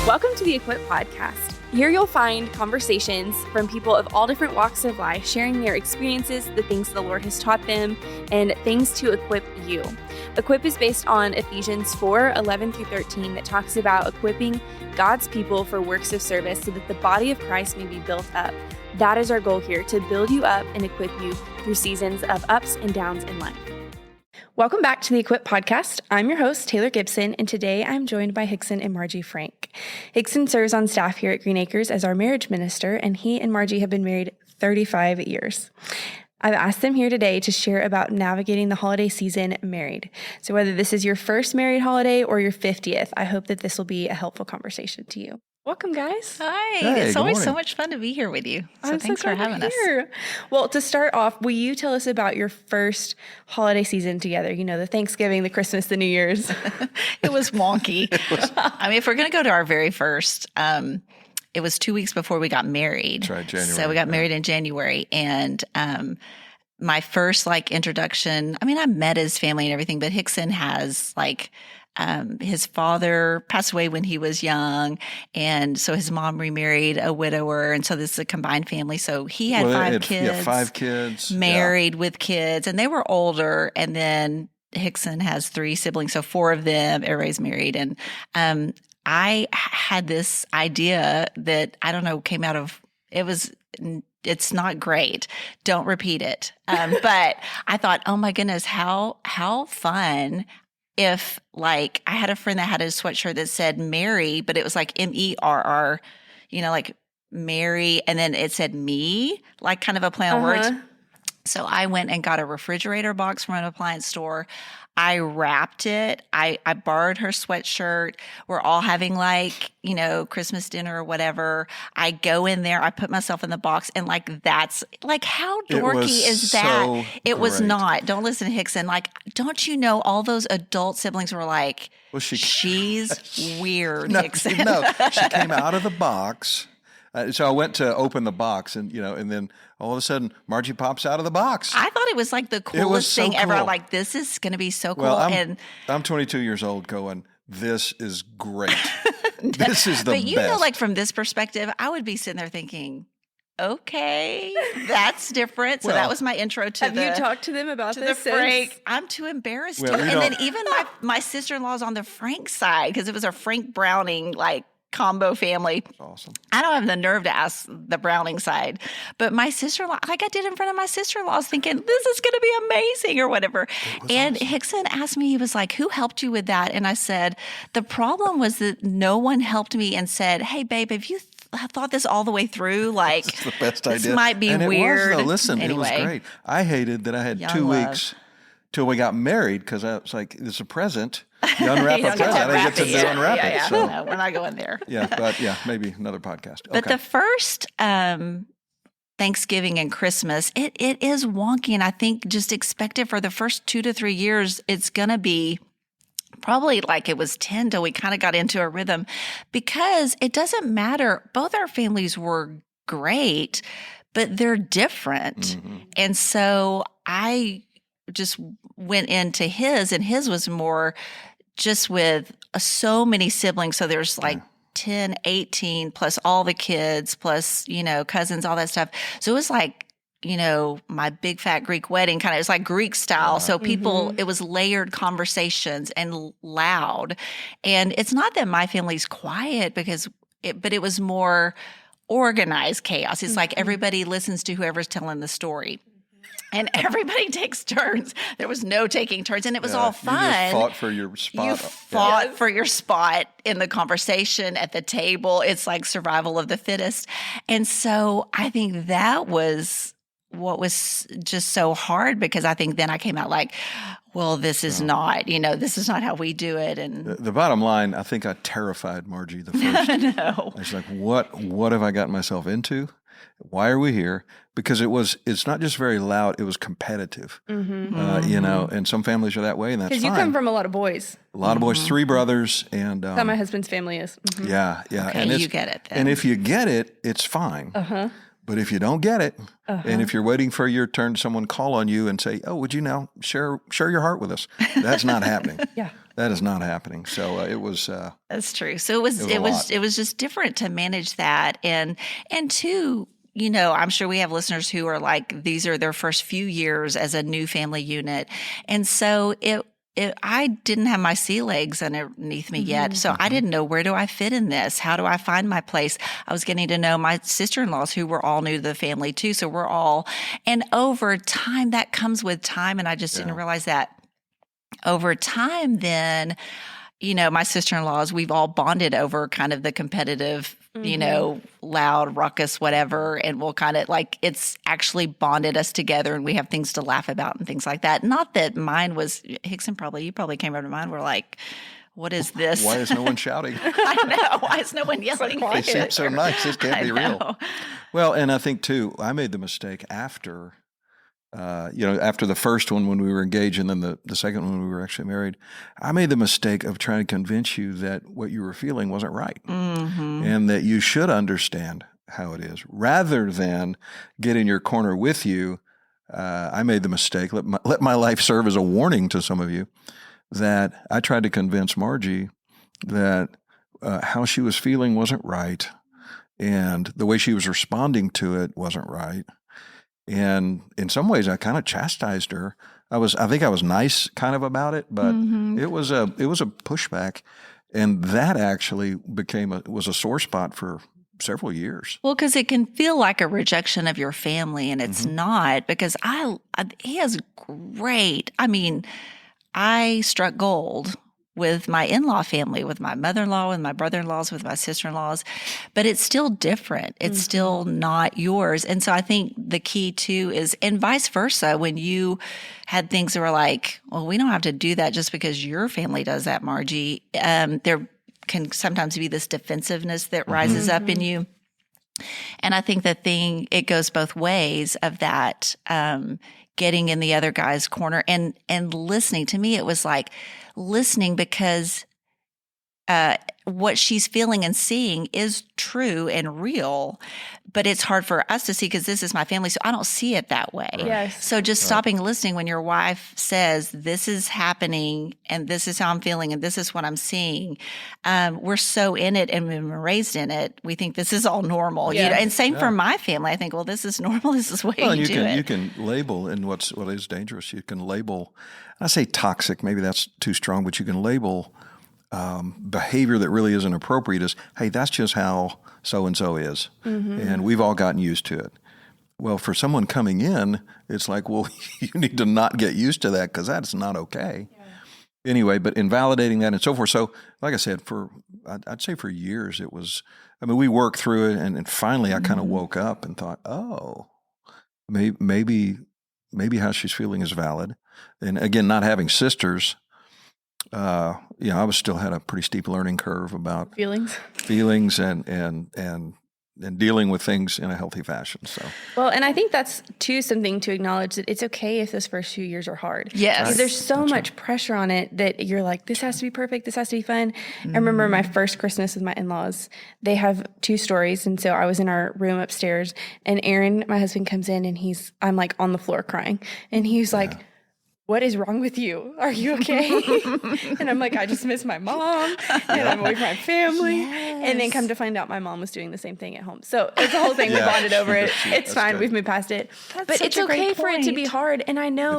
Welcome to the Equip Podcast. Here you'll find conversations from people of all different walks of life, sharing their experiences, the things the Lord has taught them, and things to equip you. Equip is based on Ephesians 4:11-13 that talks about equipping God's people for works of service so that the body of Christ may be built up. That is our goal here, to build you up and equip you through seasons of ups and downs in life. Welcome back to the Equip Podcast. I'm your host, Taylor Gibson, and today I'm joined by Hixon and Margie Frank. Hixon serves on staff here at Green Acres as our marriage minister, and he and Margie have been married 35 years. I've asked them here today to share about navigating the holiday season married. So whether this is your first married holiday or your 50th, I hope that this will be a helpful conversation to you. Welcome, guys. Hi. Hey, it's always morning. so much fun to be here with you. So I'm thanks so for glad having you're us. here. Well, to start off, will you tell us about your first holiday season together? You know, the Thanksgiving, the Christmas, the New Year's. It was wonky. I mean, if we're going to go to our very first, it was 2 weeks before we got married. That's right, January. So we got married in January. And my first introduction, I mean, I met his family and everything, but Hixon has his father passed away when he was young. And so his mom remarried a widower. And so this is a combined family. So he had five kids. Yeah, 5 kids. Married with kids. And they were older. And then Hixon has 3 siblings. So 4 of them, everybody's married. And I had this idea that, I don't know, came out of, it's not great. Don't repeat it. But I thought, oh my goodness, how fun if I had a friend that had a sweatshirt that said Mary, but it was like MERR, like Mary. And then it said me, like kind of a play on words. So I went and got a refrigerator box from an appliance store. I wrapped it. I borrowed her sweatshirt. We're all having Christmas dinner or whatever. I go in there. I put myself in the box, and that's how dorky is that? So it was great. not. Don't listen to Hixon. Don't you know all those adult siblings were like, Well, she's weird, No, Hixon. no, she came out of the box. So I went to open the box, and then all of a sudden, Margie pops out of the box. I thought it was the coolest so thing ever. cool. I'm like, this is going to be so cool. Well, and I'm 22 years old going, this is great. This is the but you best. know, from this perspective, I would be sitting there thinking, okay, that's different. So Well, that was my intro to Have you talked to them about to the this? Frank. I'm too embarrassed Well, to. we And then don't- even my sister-in-law's on the Frank side because it was a Frank Browning combo family. Awesome. I don't have the nerve to ask the Browning side, but my sister-in-law, I did in front of my sister-in-laws thinking, this is going to be amazing or whatever. And awesome. Hixon asked me, he was like, who helped you with that? And I said, the problem was that no one helped me and said, hey, babe, have you thought this all the way through? It's the best this idea. might be and weird. It was, though. Listen, Anyway. it was great. I hated that I had Young 2 love. weeks till we got married because I was like, it's a present. You unwrap You a don't get present. to I didn't wrap get to it. unwrap Yeah, it. yeah. So, No, we're not going there. maybe another podcast. But the first Thanksgiving and Christmas, it is wonky. And I think just expect it for the first 2 to 3 years, it's going to be probably it was 10 till we kind of got into a rhythm because it doesn't matter. Both our families were great, but they're different. Mm-hmm. And so I just went into his, and his was more just with so many siblings. So there's 10, 18 plus all the kids plus, cousins, all that stuff. So it was my big fat Greek wedding kind of, it was Greek style. So people, it was layered conversations and loud. And it's not that my family's quiet but it was more organized chaos. It's everybody listens to whoever's telling the story. And everybody takes turns. There was no taking turns, and it was all fun. You just fought for your spot. You fought for your spot in the conversation at the table. It's survival of the fittest. And so I think that was what was just so hard because I think then I came out well, this is not, this is not how we do it. And The bottom line, I think I terrified Margie the first. no. I was like, what have I gotten myself into? Why are we here? Because it's not just very loud, it was competitive, and some families are that way, and that's fine. Because you come from a lot of boys. A lot of boys, 3 brothers, and That my husband's family is. Mhm. yeah. Okay, and you get it then. And if you get it, it's fine. But if you don't get it, and if you're waiting for your turn, someone call on you and say, "Oh, would you now share your heart with us?" That's not happening. Yeah. That is not happening. So it was. That's true. So it was just different to manage that, and two, I'm sure we have listeners who are like, these are their first few years as a new family unit, and so I didn't have my sea legs underneath me yet, so I didn't know, where do I fit in this? How do I find my place? I was getting to know my sister-in-laws, who were all new to the family too. So we're all, and over time, that comes with time, and I just didn't realize that. Over time, then, my sister-in-laws, we've all bonded over kind of the competitive, loud, ruckus, whatever. And we'll kind of it's actually bonded us together, and we have things to laugh about and things like that. Not that mine was, Hixon, you probably came over to mine. We're like, what is this? Why is no one shouting? I know. Why is no one yelling? They seem so nice. This can't be real. Well, and I think too, I made the mistake after the first one when we were engaged, and then the second one when we were actually married, I made the mistake of trying to convince you that what you were feeling wasn't right, and that you should understand how it is, rather than get in your corner with you. I made the mistake. Let my life serve as a warning to some of you, that I tried to convince Margie that how she was feeling wasn't right, and the way she was responding to it wasn't right. And in some ways, I kind of chastised her. I think I was nice kind of about it, but it was a pushback, and that actually was a sore spot for several years. Well, because it can feel like a rejection of your family, and it's not, because he has great. I mean, I struck gold with my in-law family, with my mother-in-law, with my brother-in-laws, with my sister-in-laws, but it's still different. It's still not yours. And so I think the key too is, and vice versa, when you had things that were like, well, we don't have to do that just because your family does that, Margie. There can sometimes be this defensiveness that rises up in you. And I think it goes both ways of that, getting in the other guy's corner and listening. To me, it was like listening, because what she's feeling and seeing is true and real, but it's hard for us to see because this is my family, so I don't see it that way. Right. Yes. So just stopping and listening when your wife says, this is happening and this is how I'm feeling and this is what I'm seeing. We're so in it and we've been raised in it. We think this is all normal. Yes. And same for my family. I think, well, this is normal. This is the way you do it. You can label, and what is dangerous, you can label, I say toxic, maybe that's too strong, but you can label behavior that really isn't appropriate as, hey, that's just how so-and-so is. And we've all gotten used to it. Well, for someone coming in, it's like, well, you need to not get used to that because that's not okay. Yeah. Anyway, but invalidating that and so forth. So like I said, I'd say for years it was, we worked through it, and finally I kind of woke up and thought, oh, maybe how she's feeling is valid. And again, not having sisters, I was still had a pretty steep learning curve about feelings and dealing with things in a healthy fashion. So, well, and I think that's too something to acknowledge, that it's okay if those first few years are hard. Yes, because there's so much pressure on it that you're like, this has to be perfect, this has to be fun. I remember my first Christmas with my in-laws. They have 2 stories, and so I was in our room upstairs, and Aaron, my husband, comes in, and I'm like on the floor crying, and he's like, what is wrong with you? Are you okay? And I'm like, I just miss my mom, and I'm away from my family. Yes. And then come to find out my mom was doing the same thing at home. So it's the whole thing. We bonded over it. It's fine. Good. We've moved past it. But it's okay for it to be hard. And I know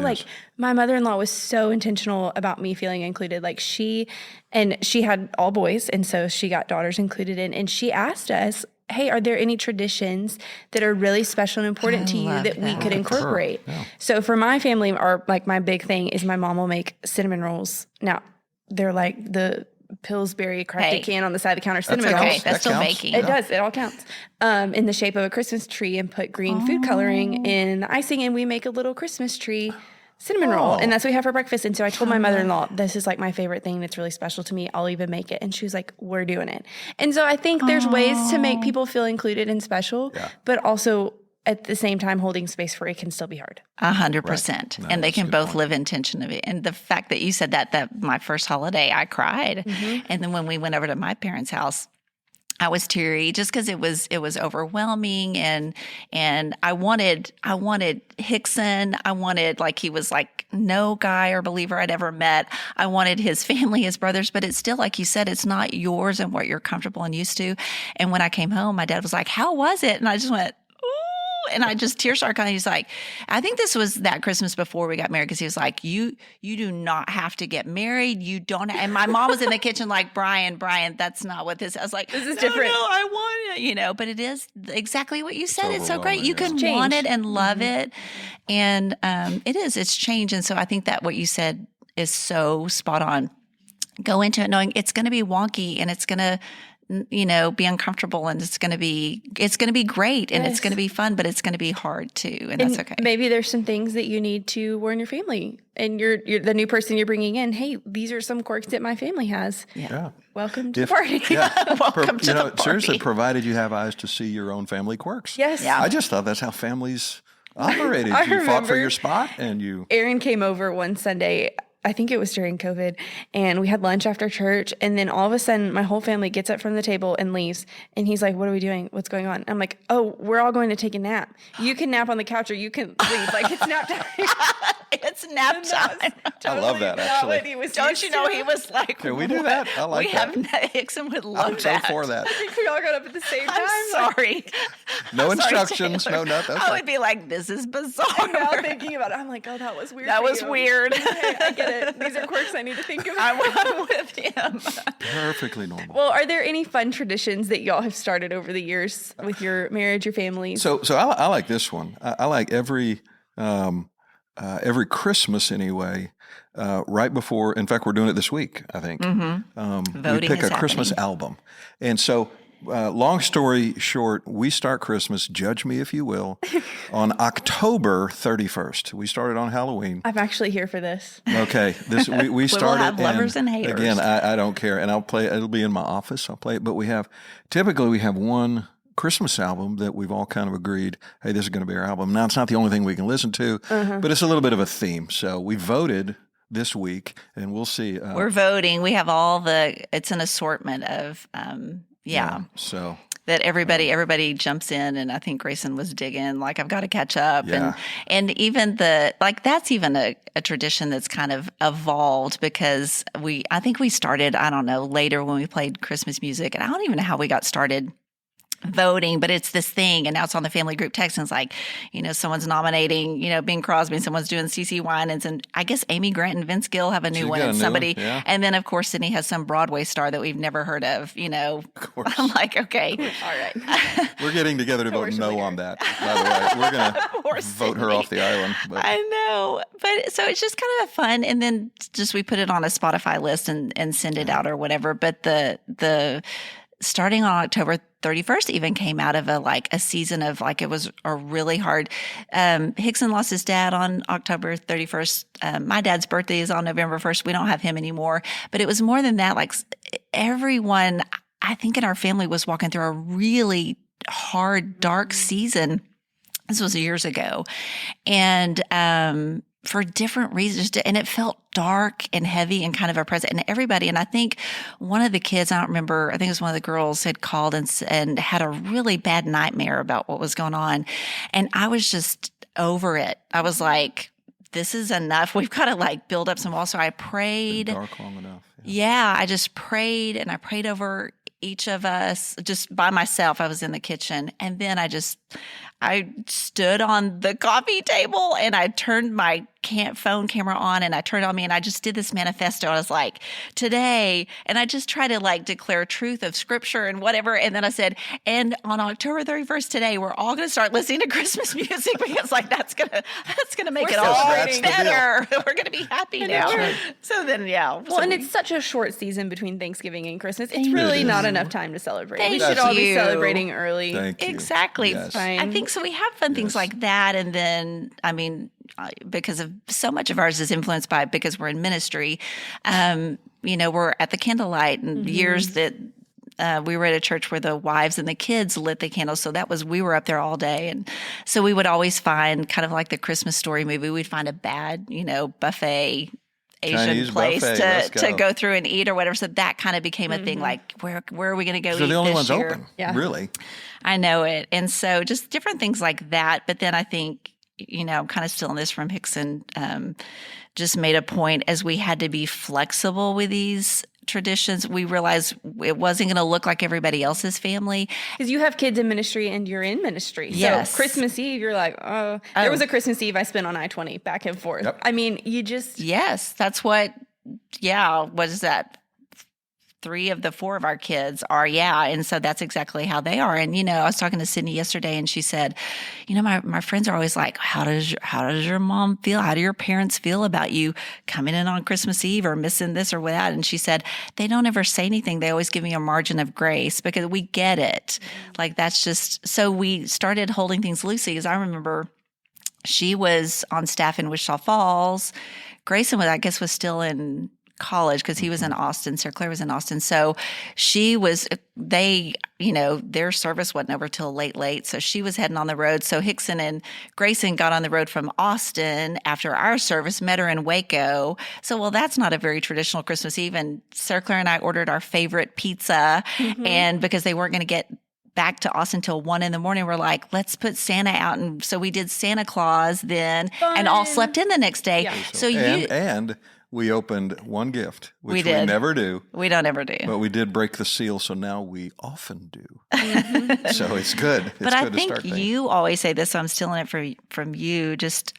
my mother-in-law was so intentional about me feeling included. Like she had all boys, and so she got daughters included in, and she asked us, hey, are there any traditions that are really special and important to you that we could incorporate? Yeah. So for my family, my big thing is my mom will make cinnamon rolls. Now, they're like the Pillsbury crafted can on the side of the counter cinnamon rolls. That's still baking. It does. It all counts. In the shape of a Christmas tree, and put green food coloring in the icing, and we make a little Christmas tree cinnamon roll, and that's what we have for breakfast. And so I told my mother-in-law, this is like my favorite thing that's really special to me. I'll even make it. And she was like, we're doing it. And so I think there's ways to make people feel included and special, but also at the same time holding space for it can still be hard. 100%. Right. No, and they can both live in tension of it. And the fact that you said that my first holiday, I cried. And then when we went over to my parents' house, I was teary just because it was overwhelming, and I wanted Hixon. I wanted, like, he was like no guy or believer I'd ever met. I wanted his family, his brothers, but it's still, like you said, it's not yours and what you're comfortable and used to. And when I came home, my dad was like, "How was it?" And I just went, and I just tears started coming. He's like, I think this was that Christmas before we got married, because he was like, you do not have to get married. You don't. And my mom was in the kitchen like, Brian, that's not what this. I was like, this is different. No, I want it, but it is exactly what you said. It's so great. You can want it and love it. And it's change. And so I think that what you said is so spot on. Go into it knowing it's going to be wonky, and it's going to, be uncomfortable, and it's going to be great, and it's going to be fun, but it's going to be hard too. And that's okay. Maybe there's some things that you need to warn your family, and you're the new person you're bringing in. Hey, these are some quirks that my family has. Yeah. Welcome to the party. Yeah. Welcome to the party. Seriously, provided you have eyes to see your own family quirks. Yes. Yeah. I just thought that's how families operated. You fought for your spot, and you. Aaron came over one Sunday. I think it was during COVID, and we had lunch after church, and then all of a sudden my whole family gets up from the table and leaves, and he's like, "What are we doing? What's going on?" I'm like, "Oh, we're all going to take a nap. You can nap on the couch, or you can leave. Like, it's nap time." It's nap time. I love that, actually. Don't you know he was like, "Can we do that?" I like that. Hixon would love I'm that. so for that. I think we all got up at the same time. I'm sorry. No instructions, no nothing. I would be like, "This is bizarre." And now thinking about it, I'm like, "Oh, that was weird. That was weird." Okay, I get it. These are quirks I need to think about. I'm with him. Perfectly normal. Well, are there any fun traditions that y'all have started over the years with your marriage, your family? So I like this one. I like every Christmas anyway. Right before, in fact, we're doing it this week, I think. Mm-hmm. We pick a Christmas album, and so. Long story short, we start Christmas, judge me if you will, on October 31st. We started on Halloween. I'm actually here for this. Okay. We started. We'll have lovers and haters. Again, I don't care. And I'll play it. It'll be in my office. I'll play it. But typically we have one Christmas album that we've all kind of agreed, hey, this is going to be our album. Now, it's not the only thing we can listen to, but it's a little bit of a theme. So we voted this week, and we'll see. We're voting. We have it's an assortment of, so that everybody jumps in, and I think Grayson was digging, like, I've got to catch up. And even that's even a tradition that's kind of evolved, because I think we started, I don't know, later when we played Christmas music, and I don't even know how we got started voting, but it's this thing, and now it's on the family group text, and it's like, someone's nominating, Bing Crosby, and someone's doing CeCe Winans, and I guess Amy Grant and Vince Gill have a new one, and somebody, and then of course Sydney has some Broadway star that we've never heard of, Of course. I'm like, okay, all right. We're getting together to vote no on that, by the way. We're going to vote her off the island. But. I know, but so it's just kind of fun, and then just we put it on a Spotify list and send it out or whatever, but the starting on October 31st even came out of a season of, like, it was a really hard, Hixon lost his dad on October 31st. My dad's birthday is on November 1st. We don't have him anymore, but it was more than that. Like, everyone, I think, in our family was walking through a really hard, dark season. This was years ago. And, for different reasons, and it felt dark and heavy and kind of oppressive. And everybody, and I think one of the kids, I don't remember, I think it was one of the girls, had called and had a really bad nightmare about what was going on. And I was just over it. I was like, this is enough. We've got to build up some walls. So I prayed. It's been dark long enough. Yeah, I just prayed, and I prayed over each of us just by myself. I was in the kitchen, and then I stood on the coffee table, and I turned my phone camera on, and I turned on me, and I just did this manifesto. I was like, today, and I just tried to declare truth of scripture and whatever. And then I said, and on October 31st today, we're all going to start listening to Christmas music, because that's gonna make it all better. We're going to be happy now. Right. So then, and it's such a short season between Thanksgiving and Christmas. It's really not enough time to celebrate. We should all be celebrating early. Thank you. Exactly. Yes. I think so. We have fun things like that, and then, I mean, because of so much of ours is influenced by, because we're in ministry, we're at the candlelight, and years that we were at a church where the wives and the kids lit the candles. So we were up there all day. And so we would always find, kind of like the Christmas Story movie, we'd find a bad, buffet Asian place to go through and eat or whatever. So that kind of became a thing. Like, where are we going to go eat this year? They're the only ones open, really. I know it. And so just different things like that. But then I think, I'm kind of stealing this from Hixon, just made a point as we had to be flexible with these traditions. We realized it wasn't going to look like everybody else's family. Because you have kids in ministry and you're in ministry. Yes. So Christmas Eve, you're like, there was a Christmas Eve I spent on I-20 back and forth. Yep. I mean, you just... Yes, that's what is that? 3 of the 4 of our kids are, and so that's exactly how they are. And I was talking to Sydney yesterday, and she said, my friends are always like, how does your mom feel? How do your parents feel about you coming in on Christmas Eve or missing this or that? And she said they don't ever say anything. They always give me a margin of grace because we get it. Like that's just so we started holding things loosely. Because I remember she was on staff in Wichita Falls. Grayson was still in college because he was in Austin. Sarah Claire was in Austin. So their service wasn't over till late. So she was heading on the road. So Hixon and Grayson got on the road from Austin after our service, met her in Waco. So, that's not a very traditional Christmas Eve. And Sarah Claire and I ordered our favorite pizza. And because they weren't going to get back to Austin till 1 a.m, we're like, let's put Santa out. And so we did Santa Claus then. Fun. And all slept in the next day. Yeah. And we opened one gift, which we never do. We don't ever do. But we did break the seal, so now we often do. So it's good. But I think you always say this, so I'm stealing it from you. Just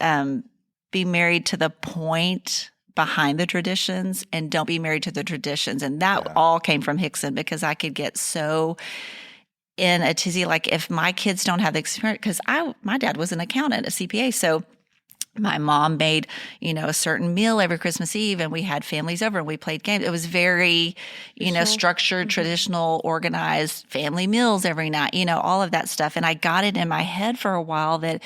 be married to the point behind the traditions and don't be married to the traditions. And that all came from Hixon because I could get so in a tizzy. Like if my kids don't have the experience, because my dad was an accountant, a CPA, so my mom made, a certain meal every Christmas Eve and we had families over and we played games. It was very, structured, traditional, organized family meals every night, all of that stuff. And I got it in my head for a while that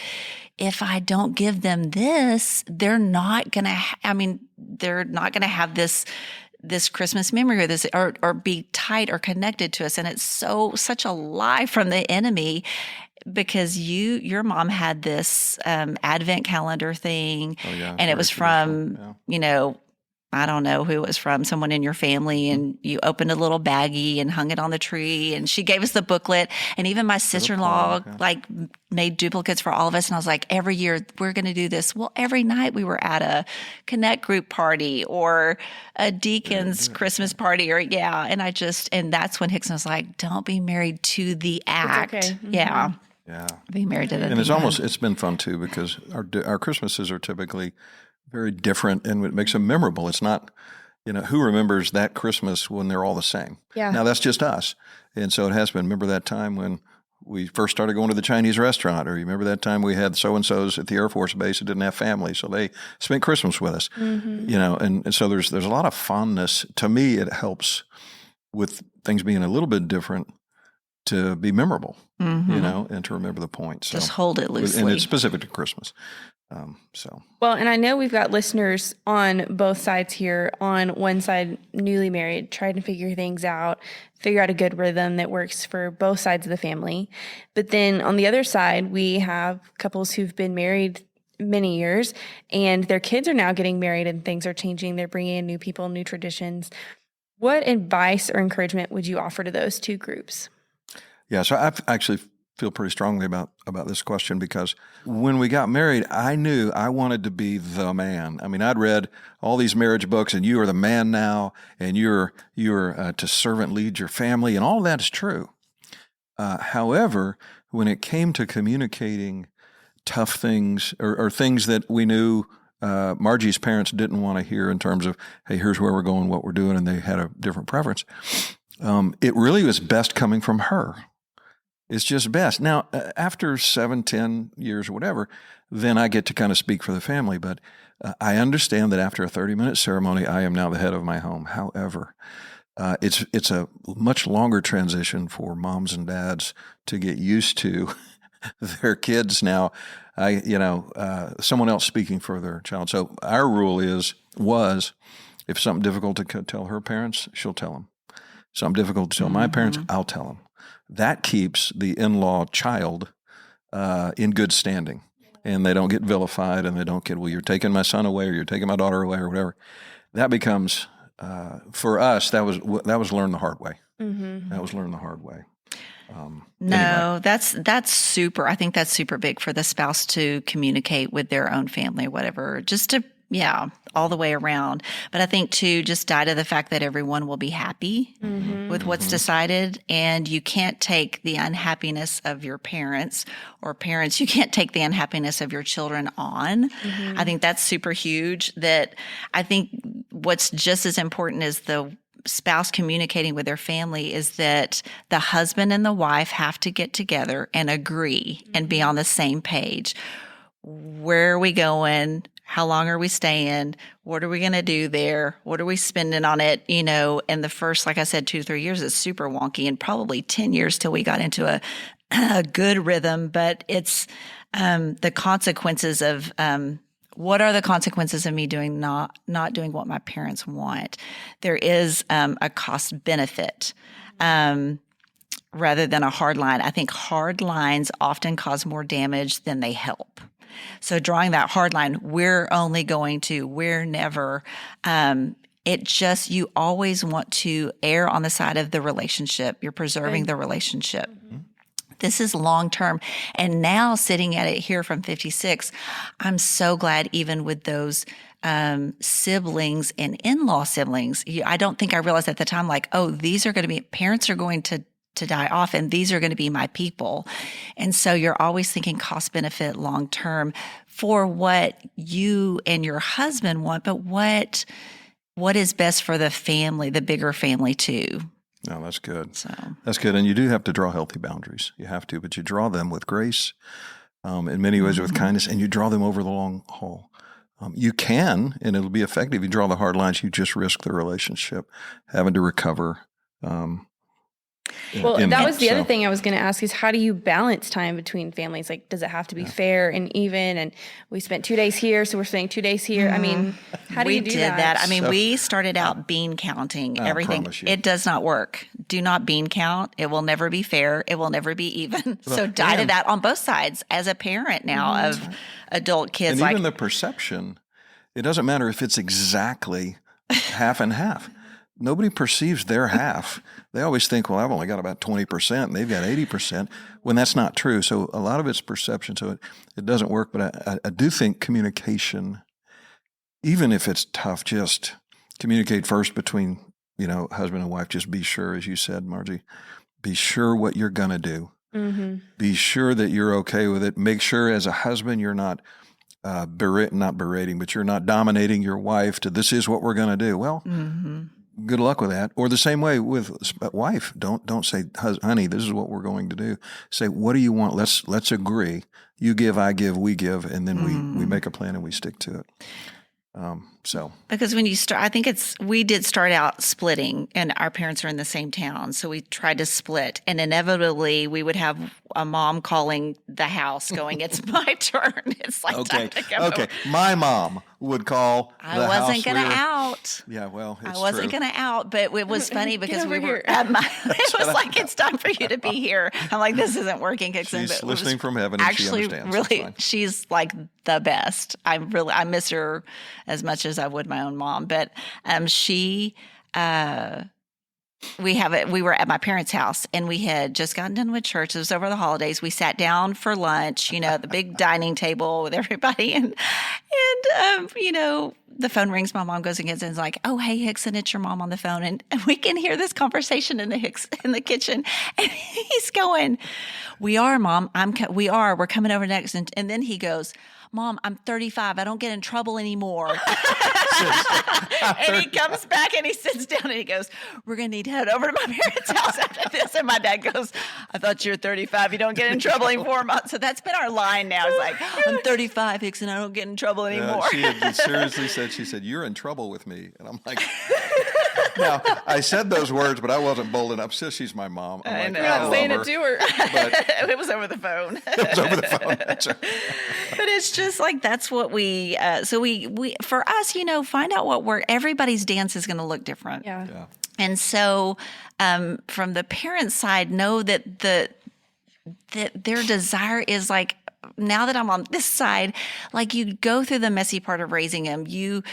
if I don't give them this, they're not going to have this Christmas memory or this, or be tight or connected to us. And it's such a lie from the enemy. Because your mom had this advent calendar thing, and it was from, I don't know who it was from, someone in your family, and you opened a little baggie and hung it on the tree, and she gave us the booklet, and even my sister-in-law made duplicates for all of us, and I was like, every year we're going to do this. Well, every night we were at a Connect group party or a deacon's Christmas party, and that's when Hixon was like, don't be married to the act. It's okay. Yeah. Yeah. Being married to that. And it's been fun too because our Christmases are typically very different and it makes them memorable. It's not, who remembers that Christmas when they're all the same? Yeah. Now that's just us. And so it has been. Remember that time when we first started going to the Chinese restaurant, or you remember that time we had so-and-sos at the Air Force Base that didn't have families, so they spent Christmas with us, and so there's a lot of fondness. To me, it helps with things being a little bit different to be memorable, and to remember the point. So, just hold it loosely. And it's specific to Christmas. Well, and I know we've got listeners on both sides here. On one side, newly married, trying to figure things out, figure out a good rhythm that works for both sides of the family. But then on the other side, we have couples who've been married many years and their kids are now getting married and things are changing. They're bringing in new people, new traditions. What advice or encouragement would you offer to those two groups? Yeah, so I actually feel pretty strongly about this question because when we got married, I knew I wanted to be the man. I mean, I'd read all these marriage books, and you are the man now, and you're to servant lead your family, and all of that is true. However, when it came to communicating tough things or things that we knew Margie's parents didn't want to hear in terms of, hey, here's where we're going, what we're doing, and they had a different preference, it really was best coming from her. It's just best. Now, after 7, 10 years or whatever, then I get to kind of speak for the family. But I understand that after a 30-minute ceremony, I am now the head of my home. However, it's a much longer transition for moms and dads to get used to their kids now. Someone else speaking for their child. So our rule was, if something difficult to tell her parents, she'll tell them. Something difficult to tell my parents, I'll tell them. That keeps the in-law child in good standing, and they don't get vilified, and they don't get, well, you're taking my son away, or you're taking my daughter away, or whatever. that becomes, for us, that was learned the hard way. That was learned the hard way. Anyway. That's super. I think that's super big for the spouse to communicate with their own family, whatever, just to, all the way around. But I think too, just die to the fact that everyone will be happy with what's decided. And you can't take the unhappiness of your parents, or parents, you can't take the unhappiness of your children on. I think that's super huge. That I think what's just as important as the spouse communicating with their family is that the husband and the wife have to get together and agree and be on the same page. Where are we going? How long are we staying? What are we going to do there? What are we spending on it? And the first, like I said, 2-3 years is super wonky, and probably 10 years till we got into a good rhythm. But it's the consequences of what are the consequences of me doing not doing what my parents want? There is a cost benefit rather than a hard line. I think hard lines often cause more damage than they help. So drawing that hard line, we're never. You always want to err on the side of the relationship. You're preserving the relationship. This is long term. And now sitting at it here from 56, I'm so glad even with those siblings and in-law siblings, I don't think I realized at the time, like, oh, these are going to be, parents are going to die off, and these are going to be my people. And so you're always thinking cost benefit long term for what you and your husband want, but what is best for the family, the bigger family too. No, that's good. So that's good. And you do have to draw healthy boundaries. You have to, but you draw them with grace, in many ways with kindness, and you draw them over the long haul. You can, and it'll be effective. You draw the hard lines, you just risk the relationship having to recover. Well, that was the other thing I was going to ask is, how do you balance time between families? Like, does it have to be fair and even? And we spent 2 days here, so we're spending 2 days here. I mean, how do you do that? We did that. I mean, we started out bean counting everything. It does not work. Do not bean count. It will never be fair. It will never be even. So die to that on both sides as a parent now of adult kids. And even the perception, it doesn't matter if it's exactly half and half. Nobody perceives their half. They always think, well, I've only got about 20% and they've got 80%, when that's not true. So a lot of it's perception. So it doesn't work. But I do think communication, even if it's tough, just communicate first between, husband and wife. Just be sure, as you said, Margie, be sure what you're going to do. Be sure that you're okay with it. Make sure as a husband, you're not not berating, but you're not dominating your wife to, this is what we're going to do. Well, good luck with that. Or the same way with wife. Don't say, honey, this is what we're going to do. Say, what do you want? Let's agree. You give, I give, we give, and then we make a plan and we stick to it. Because when you start, I think we did start out splitting, and our parents are in the same town. So we tried to split, and inevitably we would have a mom calling the house going, it's my turn. It's like time to go. Okay. My mom would call the house. I wasn't going to out. Yeah, well, it's I wasn't true. going to out, but it was funny because we were at it was like, it's time for you to be here. I'm like, this isn't working. Hixon, She's listening from heaven, and she understands. Really, she's like the best. I miss her as much as I would my own mom, but we were at my parents' house, and we had just gotten done with church. It was over the holidays. We sat down for lunch, at the big dining table with everybody, and the phone rings. My mom goes and gets in, and is like, "Oh, hey, Hixon, it's your mom on the phone," and we can hear this conversation in the kitchen, and he's going, "We are, Mom. We're coming over next," and then he goes, "Mom, I'm 35. I don't get in trouble anymore." And he comes back and he sits down and he goes, "We're going to need to head over to my parents' house after this." And my dad goes, "I thought you were 35. You don't get in trouble anymore, Mom." So that's been our line now. It's like, "I'm 35, Hixon. I don't get in trouble anymore." She had seriously said, she said, "You're in trouble with me." And I'm like, now, I said those words, but I wasn't bold enough. Since she's my mom, I'm like, I'm saying it to her. But it was over the phone. It was over the phone. That's right. But it's just like, that's what we for us, find out what everybody's dance is going to look different. Yeah. And so from the parents' side, know that their desire is like now that I'm on this side, like you go through the messy part of raising him. You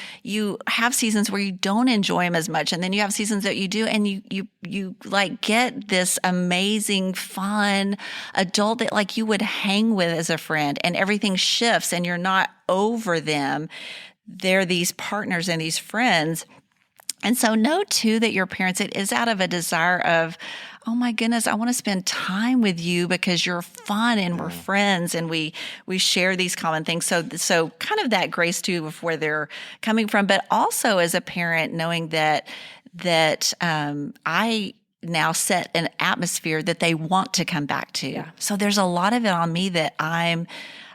have seasons where you don't enjoy him as much. And then you have seasons that you do. And you like get this amazing, fun adult that like you would hang with as a friend, and everything shifts and you're not over them. They're these partners and these friends. And so know too that your parents, it is out of a desire of, oh my goodness, I want to spend time with you because you're fun and we're friends and we share these common things. So kind of that grace too of where they're coming from, but also as a parent knowing that I now set an atmosphere that they want to come back to. Yeah. So there's a lot of it on me that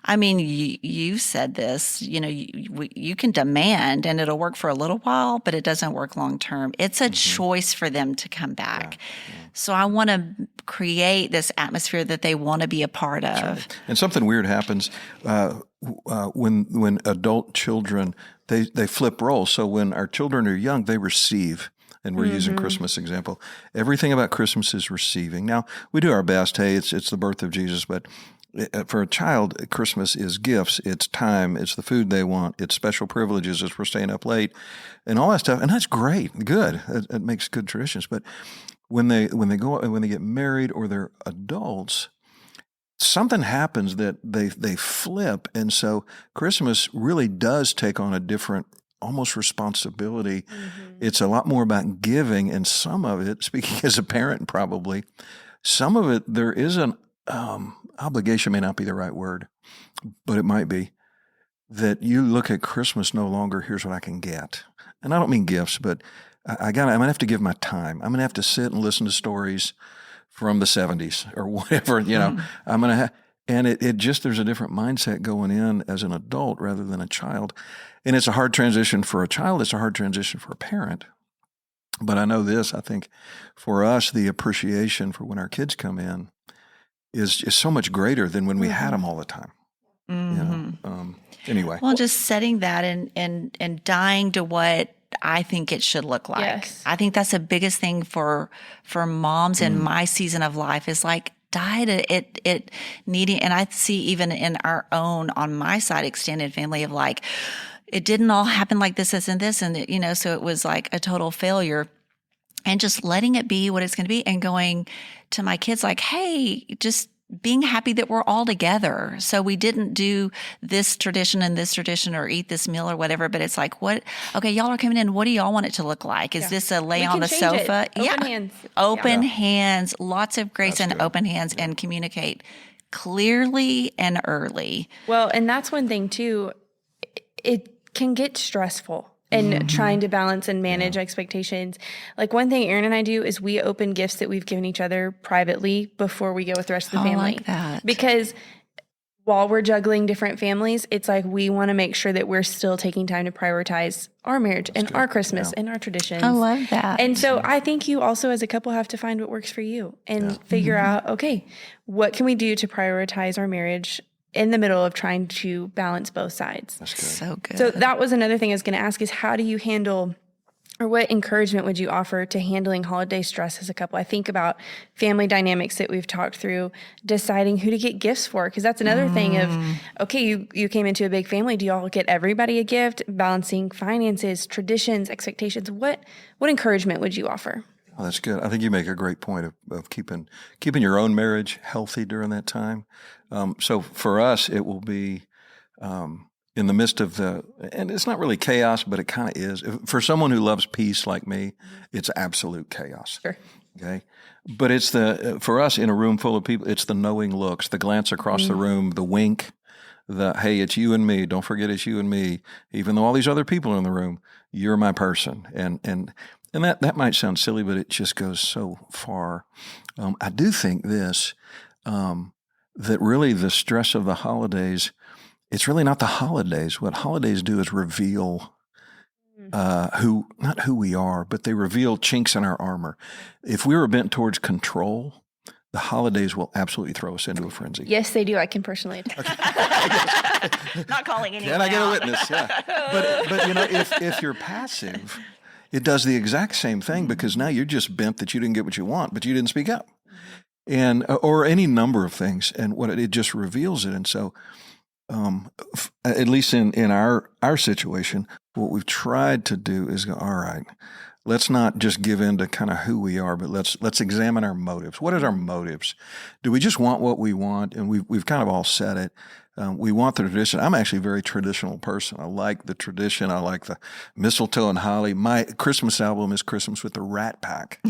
you said this, you can demand and it'll work for a little while, but it doesn't work long term. It's a choice for them to come back. Yeah. So I want to create this atmosphere that they want to be a part of. Right. And something weird happens when adult children, they flip roles. So when our children are young, they receive. And we're using Christmas example. Everything about Christmas is receiving. Now, we do our best. Hey, it's the birth of Jesus, but for a child, Christmas is gifts, it's time, it's the food they want, it's special privileges, it's we're staying up late, and all that stuff. And that's great, good. It makes good traditions. But when they get married or they're adults, something happens that they flip, and so Christmas really does take on a different almost responsibility. It's a lot more about giving, and some of it, speaking as a parent probably, some of it there is an obligation may not be the right word, but it might be, that you look at Christmas no longer, here's what I can get. And I don't mean gifts, but I'm going to have to give my time. I'm going to have to sit and listen to stories from the 70s or whatever, I'm going to and it just, there's a different mindset going in as an adult rather than a child. And it's a hard transition for a child. It's a hard transition for a parent. But I know this, I think for us, the appreciation for when our kids come in is so much greater than when we had them all the time. Anyway. Well, just setting that and dying to what I think it should look like. Yes. I think that's the biggest thing for moms in my season of life is like die to it needing, and I see even in our own, on my side, extended family of like, it didn't all happen like this, and this, and so it was like a total failure. And just letting it be what it's going to be and going to my kids like, hey, just being happy that we're all together. So we didn't do this tradition and this tradition or eat this meal or whatever, but it's like, okay, y'all are coming in. What do y'all want it to look like? Is this a lay on the sofa? Open hands. Open hands, lots of grace. That's and good. Open hands and communicate clearly and early. Well, and that's one thing too. It can get stressful. And trying to balance and manage expectations. Like one thing Aaron and I do is we open gifts that we've given each other privately before we go with the rest of the family. I like that. Because while we're juggling different families, it's like we want to make sure that we're still taking time to prioritize our marriage and our Christmas and our traditions. I love that. And so I think you also as a couple have to find what works for you and figure out, okay, what can we do to prioritize our marriage in the middle of trying to balance both sides. That's good. So good. So that was another thing I was going to ask is how do you handle, or what encouragement would you offer to handling holiday stress as a couple? I think about family dynamics that we've talked through, deciding who to get gifts for, because that's another thing of, okay, you came into a big family. Do you all get everybody a gift? Balancing finances, traditions, expectations. What encouragement would you offer? Oh, that's good. I think you make a great point of keeping your own marriage healthy during that time. So for us, it will be in the midst of and it's not really chaos, but it kind of is. For someone who loves peace like me, it's absolute chaos. Sure. Okay. But it's for us in a room full of people, it's the knowing looks, the glance across the room, the wink, hey, it's you and me. Don't forget it's you and me. Even though all these other people are in the room, you're my person. And that might sound silly, but it just goes so far. I do think this, that really the stress of the holidays, it's really not the holidays. What holidays do is reveal not who we are, but they reveal chinks in our armor. If we were bent towards control, the holidays will absolutely throw us into a frenzy. Yes, they do. I can personally attest. Not calling anyone Can I get out. a witness? Yeah. But if you're passive, it does the exact same thing because now you're just bent that you didn't get what you want, but you didn't speak up. and or any number of things, and what it just reveals it. And so, at least in our situation, what we've tried to do is go, all right, let's not just give in to kind of who we are, but let's examine our motives. What are our motives? Do we just want what we want? And we've kind of all said it. We want the tradition. I'm actually a very traditional person. I like the tradition. I like the mistletoe and holly. My Christmas album is Christmas with the Rat Pack.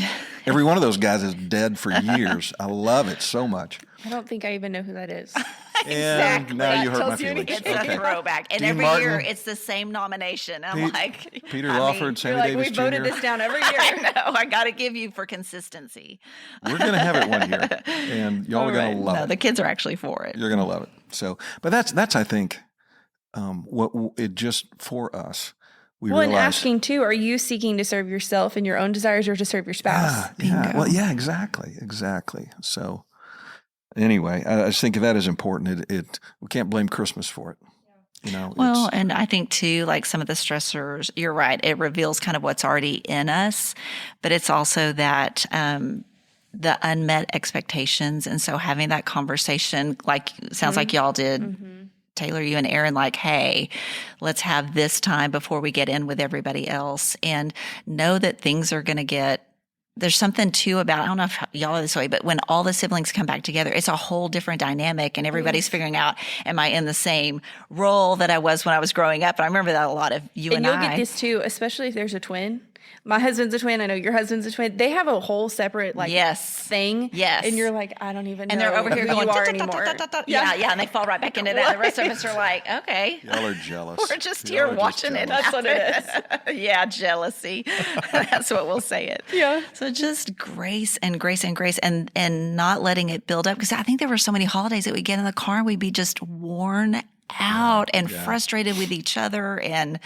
Every one of those guys is dead for years. I love it so much. I don't think I even know who that is. And now you hurt my feelings. It's a throwback. And Dean every Martin, year it's the same nomination. I'm like, Peter Lawford, Sammy Davis we Jr. voted this down every year. I know. I got to give you for consistency. We're going to have it one year, and y'all are going to love it. The kids are actually for it. You're going to love it. So, but that's I think what it just for us. We and realize, asking too, are you seeking to serve yourself and your own desires, or to serve your spouse? Yeah. Well, yeah, exactly. So, anyway, I just think that is important. We can't blame Christmas for it. You know. Well, and I think too, like some of the stressors, you're right. It reveals kind of what's already in us, but it's also that the unmet expectations, and so having that conversation, like sounds like y'all did. Mm-hmm. Taylor, you and Aaron, like, hey, let's have this time before we get in with everybody else, and know that things are going to get, there's something too about, I don't know if y'all are this way, but when all the siblings come back together, it's a whole different dynamic, and everybody's figuring out, am I in the same role that I was when I was growing up? And I remember that a lot of you and I. And you'll get this too, especially if there's a twin. My husband's a twin. I know your husband's a twin. They have a whole separate thing. Yes. And you're like, I don't even know. And they're over here who going, you are anymore. Yeah. And they fall right back into that. The rest of us are like, okay. Y'all are jealous. We're just here watching it. That's what it is. Yeah, jealousy. That's what we'll say it. Yeah. So just grace and grace and grace, and not letting it build up. Because I think there were so many holidays that we'd get in the car and we'd be just worn out and frustrated with each other, and,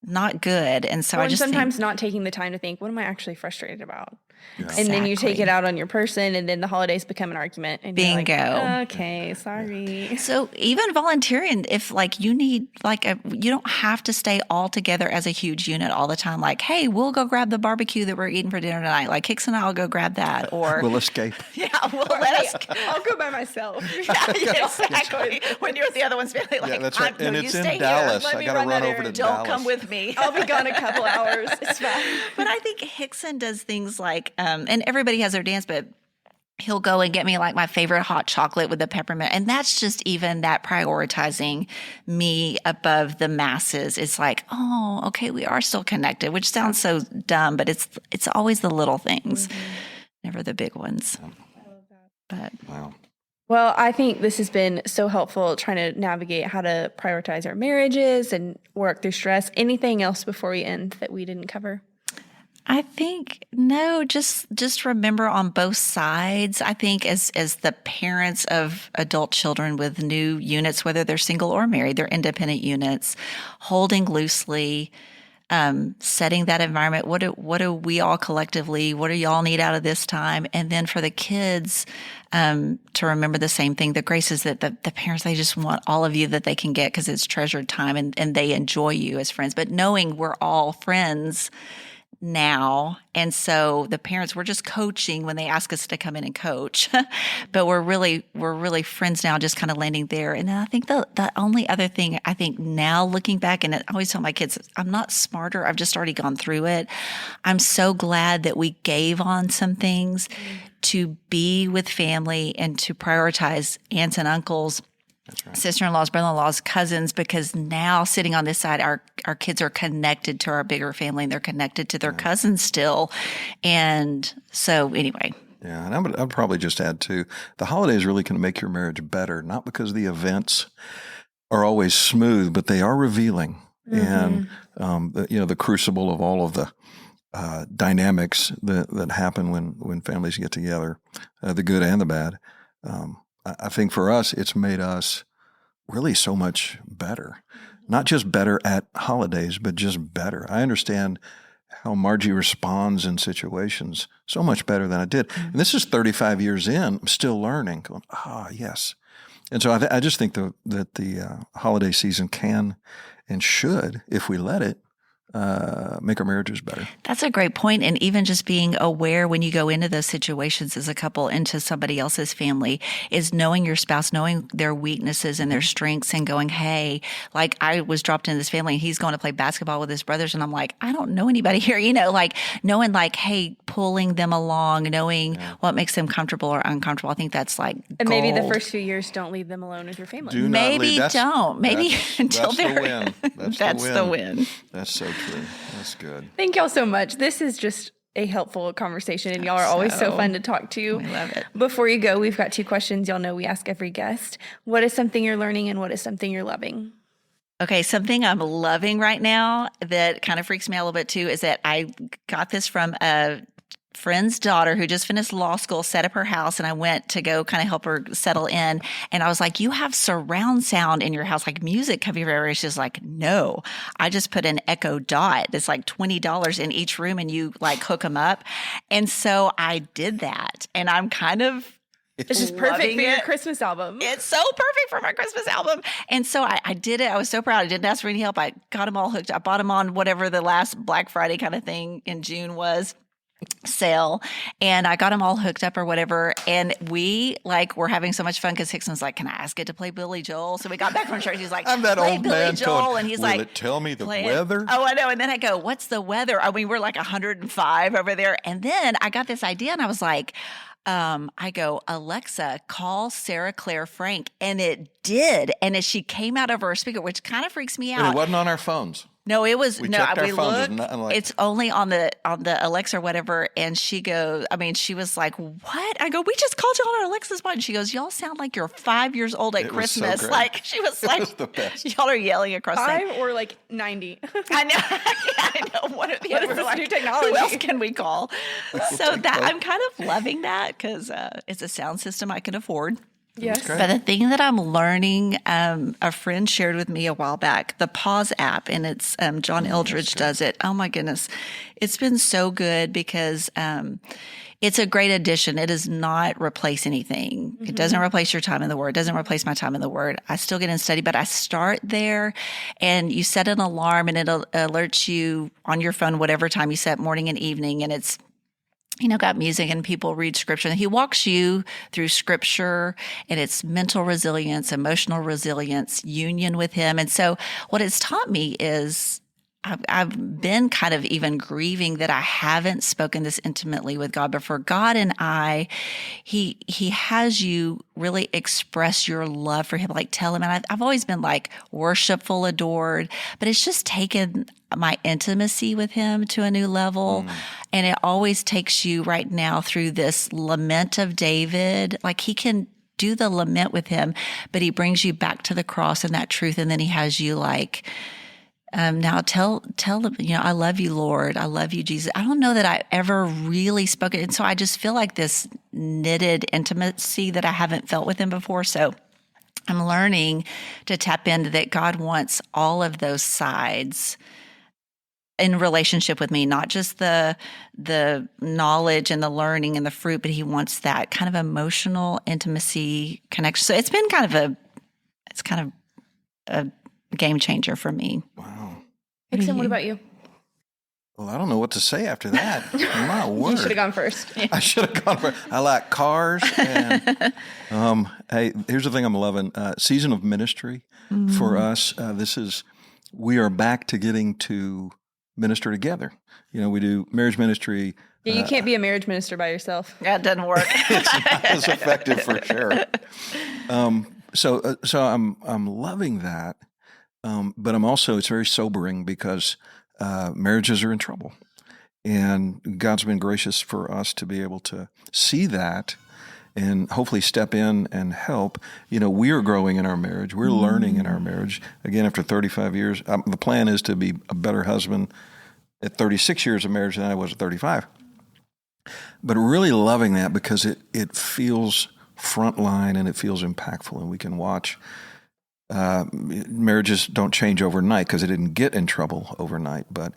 not good. And so I just sometimes not taking the time to think, what am I actually frustrated about? Yeah. And then you take it out on your person, and then the holidays become an argument. And Bingo. You're like, okay, sorry. So even volunteering, if you need you don't have to stay all together as a huge unit all the time. Like, hey, we'll go grab the barbecue that we're eating for dinner tonight. Like Hixon and I will go grab that, or we'll escape. Yeah, let us. I'll go by myself. Yeah, exactly. When you're with the other one's family, yeah, that's right. And it's in Dallas. I got to run over to Dallas. Don't come with me. I'll be gone a couple hours. It's fine. But I think Hixon does things like. And everybody has their dance, but he'll go and get me my favorite hot chocolate with the peppermint. And that's just even that prioritizing me above the masses. It's like, oh, okay, we are still connected, which sounds so dumb, but it's always the little things, never the big ones. I love But that. Wow. Well, I think this has been so helpful trying to navigate how to prioritize our marriages and work through stress. Anything else before we end that we didn't cover? I think, no, just remember on both sides. I think as the parents of adult children with new units, whether they're single or married, they're independent units, holding loosely, setting that environment. What do we all collectively, what do y'all need out of this time? And then for the kids, to remember the same thing. The grace is that the parents, they just want all of you that they can get because it's treasured time, and they enjoy you as friends. But knowing we're all friends now, and so the parents, we're just coaching when they ask us to come in and coach, but we're really friends now, just kind of landing there. And I think the only other thing, I think now looking back, and I always tell my kids, I'm not smarter, I've just already gone through it. I'm so glad that we gave on some things to be with family and to prioritize aunts and uncles, right, sister-in-laws, brother-in-laws, cousins, because now sitting on this side, our kids are connected to our bigger family, and they're connected to their cousins still. And so anyway. Yeah, and I'd probably just add too, the holidays really can make your marriage better, not because the events are always smooth, but they are revealing. And, the crucible of all of the dynamics that happen when families get together, the good and the bad. I think for us, it's made us really so much better. Not just better at holidays, but just better. I understand how Margie responds in situations so much better than I did. And this is 35 years in, I'm still learning, going, yes. And so I just think that the holiday season can and should, if we let it, make our marriages better. That's a great point. And even just being aware when you go into those situations as a couple, into somebody else's family, is knowing your spouse, knowing their weaknesses and their strengths, and going, hey, like I was dropped into this family and he's going to play basketball with his brothers. And I'm like, I don't know anybody here, like knowing like, hey, pulling them along, knowing what makes them comfortable or uncomfortable. I think that's like And gold. maybe the first few years, don't leave them alone with your family. Maybe don't. Maybe until they're the win. That's the win. That's so true. That's good. Thank y'all so much. This is just a helpful conversation, and y'all are always so fun to talk to. We love it. Before you go, we've got 2 questions y'all know we ask every guest. What is something you're learning, and what is something you're loving? Okay, something I'm loving right now that kind of freaks me out a little bit too is that I got this from a friend's daughter who just finished law school, set up her house, and I went to go kind of help her settle in. And I was like, you have surround sound in your house, like music coming everywhere. She's like, no, I just put an Echo Dot. It's like $20 in each room and you like hook them up. And so I did that. And I'm kind of This is perfect for your Christmas album. It's so perfect for my Christmas album. And so I did it. I was so proud. I didn't ask for any help. I got them all hooked. I bought them on whatever the last Black Friday kind of thing in June was. Sale, and I got them all hooked up or whatever, and we like were having so much fun because Hixon was like, can I ask it to play Billy Joel? So we got back from church, he's like, I'm that play old Billy man Joel, going, and he's will like, it tell me the play weather? Oh, I know. And then I go, what's the weather? I mean, we're like 105 over there, and then I got this idea and I was like, I go, Alexa, call Sarah Claire Frank. And it did. And as she came out of her speaker, which kind of freaks me out. And it wasn't on our phones. No, it was we checked our phones. looked. It's only on the Alexa or whatever. And she goes, I mean, she was like, "What?" I go, "We just called you on our Alexa's phone." And she goes, "Y'all sound like you're 5 years old at Christmas." Like she was like, was the best. "Y'all are yelling across 5 or like 90." I know. I know. What are the What other is this like, new technology? Who else can we call? So that I'm kind of loving that because it's a sound system I can afford. Yes. But the thing that I'm learning, a friend shared with me a while back, the Pause app, and it's John Eldridge does it. Oh my goodness. It's been so good because it's a great addition. It does not replace anything. Mm-hmm. It doesn't replace your time in the Word. It doesn't replace my time in the Word. I still get in study, but I start there and you set an alarm and it'll alert you on your phone, whatever time you set, morning and evening. And it's, got music and people read scripture. And he walks you through scripture and it's mental resilience, emotional resilience, union with him. And so what it's taught me is I've been kind of even grieving that I haven't spoken this intimately with God, but for God and I, he has you really express your love for him, like tell him. And I've always been like worshipful, adored, but it's just taken my intimacy with him to a new level. And it always takes you right now through this lament of David. Like he can do the lament with him, but he brings you back to the cross and that truth. And then he has you like, now tell them, I love you, Lord. I love you, Jesus. I don't know that I ever really spoke it. And so I just feel like this knitted intimacy that I haven't felt with him before. So I'm learning to tap into that God wants all of those sides in relationship with me, not just the knowledge and the learning and the fruit, but he wants that kind of emotional intimacy connection. So it's been kind of a game changer for me. Wow. Hixon, what about you? Well, I don't know what to say after that. My word. You should have gone first. I should have gone first. I like cars. And, hey, here's the thing I'm loving. Season of ministry for us. We are back to getting to minister together. We do marriage ministry. Yeah, you can't be a marriage minister by yourself. That doesn't work. It's not as effective for sure. So I'm loving that. But it's very sobering because marriages are in trouble. And God's been gracious for us to be able to see that and hopefully step in and help. We are growing in our marriage. We're learning in our marriage. Again, after 35 years, the plan is to be a better husband at 36 years of marriage than I was at 35. But really loving that because it feels frontline and it feels impactful, and we can watch. Marriages don't change overnight because it didn't get in trouble overnight, but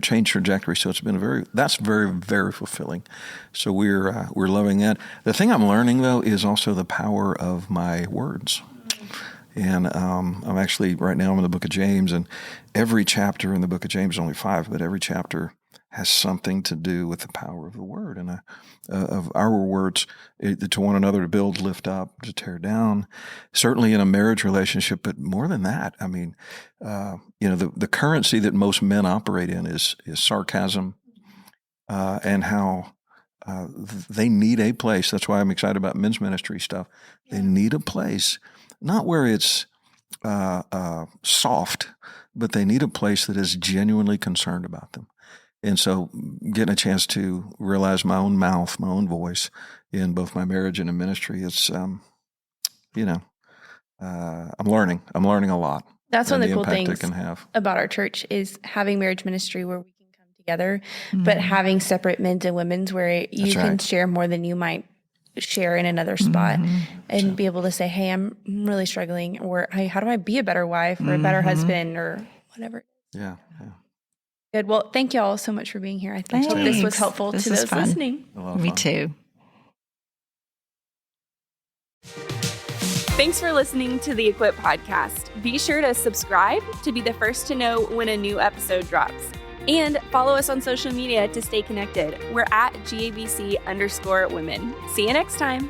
change trajectory. So it's been that's very, very fulfilling. So we're loving that. The thing I'm learning though is also the power of my words. And I'm actually, right now I'm in the book of James, and every chapter in the book of James, only 5, but every chapter has something to do with the power of the word and of our words to one another, to build, lift up, to tear down. Certainly in a marriage relationship, but more than that, I mean, the currency that most men operate in is sarcasm, and how they need a place. That's why I'm excited about men's ministry stuff. They need a place, not where it's soft, but they need a place that is genuinely concerned about them. And so getting a chance to realize my own mouth, my own voice in both my marriage and in ministry, it's, I'm learning a lot. That's one of the cool things about our church is having marriage ministry where we can come together, but having separate men's and women's where you can share more than you might share in another spot, and be able to say, hey, I'm really struggling, or hey, how do I be a better wife or a better husband or whatever. Yeah. Good. Well, thank you all so much for being here. I hope this was helpful to those listening. Me too. Thanks for listening to the Equip podcast. Be sure to subscribe to be the first to know when a new episode drops. And follow us on social media to stay connected. We're at GABC_women. See you next time.